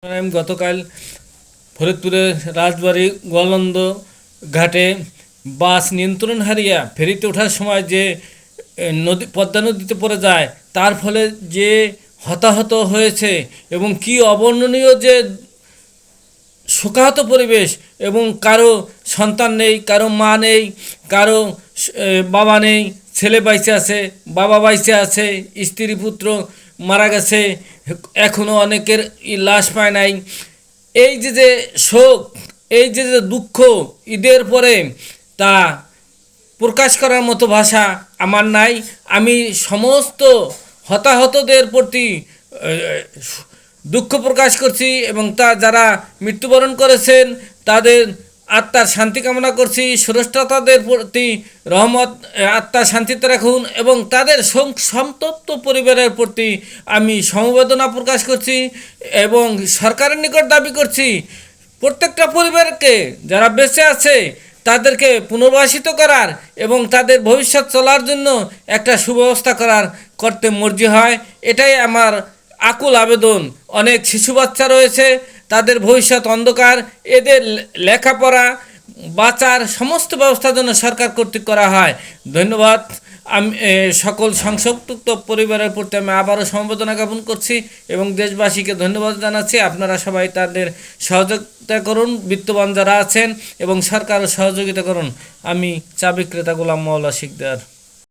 আমি গতকাল ফরিদপুরের রাজবাড়ী গোয়ালন্দ ঘাটে বাস নিয়ন্ত্রণ হারিয়ে ফেরিতে ওঠার সময় যে পদ্মা নদীতে পড়ে যায়, তার ফলে যে হতাহত হয়েছে এবং কি অবর্ণনীয় যে শোকাহত পরিবেশ, এবং কারো সন্তান নেই, কারো মা নেই, কারো বাবা নেই, ছেলে বাইচে আছে, বাবা বাইচে আছে, স্ত্রী পুত্র মারা গেছে, এখনও অনেকের লাশ পায় নাই। এই যে শোক, এই যে দুঃখ ঈদের পরে, তা প্রকাশ করার মতো ভাষা আমার নাই। আমি সমস্ত হতাহতদের প্রতি দুঃখ প্রকাশ করছি এবং যারা মৃত্যুবরণ করেছেন তাদের আত্মার শান্তি কামনা করছি। স্রষ্টাতাদের প্রতি রহমত, আত্মার শান্তিতে রাখুন, এবং তাদের সন্তপ্ত পরিবারের প্রতি আমি সমবেদনা প্রকাশ করছি এবং সরকারের নিকট দাবি করছি প্রত্যেকটা পরিবারকে যারা বেঁচে আছে তাদেরকে পুনর্বাসিত করার এবং তাদের ভবিষ্যৎ চলার জন্য একটা সুব্যবস্থা করতে মর্জি হয়। এটাই আমার আকুল আবেদন। অনেক শিশু বাচ্চা রয়েছে, তাদের ভবিষ্যৎ অন্ধকার, এদের লেখাপড়া বাঁচার সমস্ত ব্যবস্থা যেন সরকার কর্তৃক করা হয়। ধন্যবাদ। আমি সকল সংশ্লিষ্ট পরিবারের প্রতি আমি আবারও সমবেদনা জ্ঞাপন করছি এবং দেশবাসীকে ধন্যবাদ জানাচ্ছি। আপনারা সবাই তাদের সহযোগিতা করুন, বিত্তবান যারা আছেন, এবং সরকারও সহযোগিতা করুন। আমি চা বিক্রেতা গোলাম মওলা শিকদার।